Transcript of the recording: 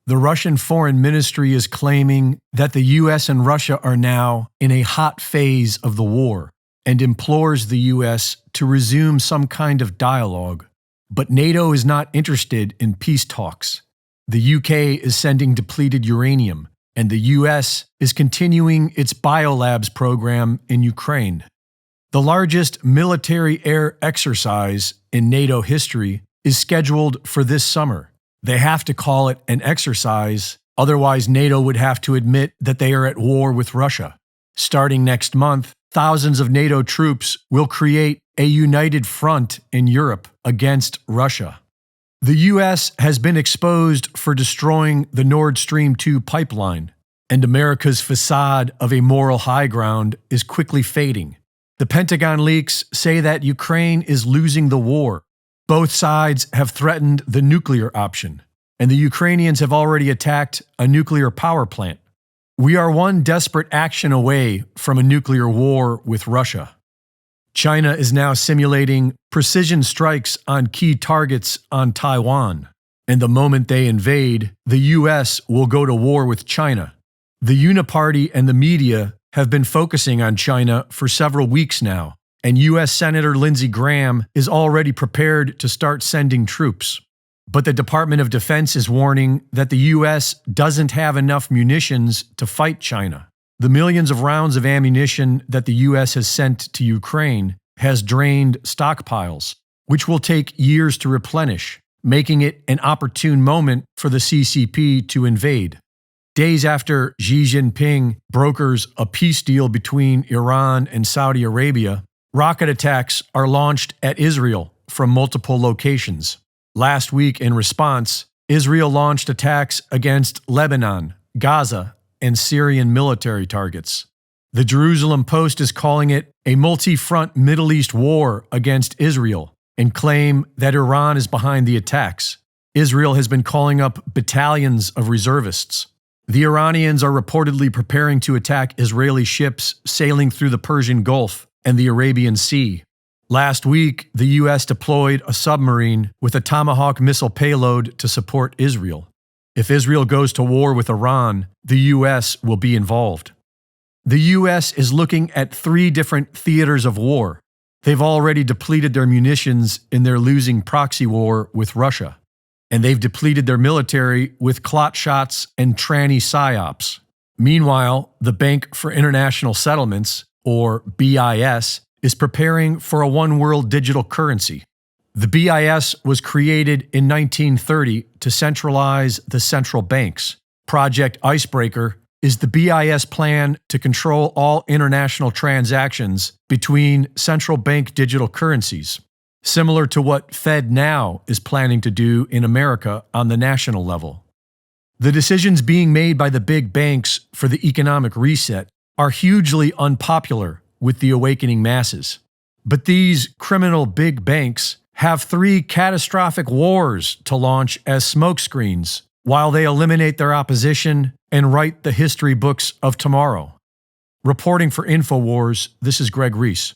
The Russian Foreign Ministry is claiming that the US and Russia are now in a hot phase of the war and implores the US to resume some kind of dialogue. But NATO is not interested in peace talks. The UK is sending depleted uranium, and the US is continuing its biolabs program in Ukraine. The largest military air exercise in NATO history is scheduled for this summer. They have to call it an exercise, otherwise NATO would have to admit that they are at war with Russia. Starting next month, thousands of NATO troops will create a united front in Europe against Russia. The US has been exposed for destroying the Nord Stream 2 pipeline, and America's facade of a moral high ground is quickly fading. The Pentagon leaks say that Ukraine is losing the war. Both sides have threatened the nuclear option, and the Ukrainians have already attacked a nuclear power plant. We are one desperate action away from a nuclear war with Russia. China is now simulating precision strikes on key targets on Taiwan, and the moment they invade, the US will go to war with China. The Uniparty and the media have been focusing on China for several weeks now, and US Senator Lindsey Graham is already prepared to start sending troops. But the Department of Defense is warning that the US doesn't have enough munitions to fight China. The millions of rounds of ammunition that the US has sent to Ukraine has drained stockpiles, which will take years to replenish, making it an opportune moment for the CCP to invade. Days after Xi Jinping brokers a peace deal between Iran and Saudi Arabia, rocket attacks are launched at Israel from multiple locations. Last week, in response, Israel launched attacks against Lebanon, Gaza, and Syrian military targets. The Jerusalem Post is calling it a multi-front Middle East war against Israel and claim that Iran is behind the attacks. Israel has been calling up battalions of reservists. The Iranians are reportedly preparing to attack Israeli ships sailing through the Persian Gulf and the Arabian Sea. Last week, the U.S. deployed a submarine with a Tomahawk missile payload to support Israel. If Israel goes to war with Iran, the U.S. will be involved. The U.S. is looking at 3 different theaters of war. They've already depleted their munitions in their losing proxy war with Russia, and they've depleted their military with clot shots and tranny psyops. Meanwhile, the Bank for International Settlements, or BIS, is preparing for a one-world digital currency. The BIS was created in 1930 to centralize the central banks. Project Icebreaker is the BIS plan to control all international transactions between central bank digital currencies, similar to what FedNow is planning to do in America on the national level. The decisions being made by the big banks for the economic reset are hugely unpopular with the awakening masses. But these criminal big banks have 3 catastrophic wars to launch as smokescreens while they eliminate their opposition and write the history books of tomorrow. Reporting for InfoWars, this is Greg Reese.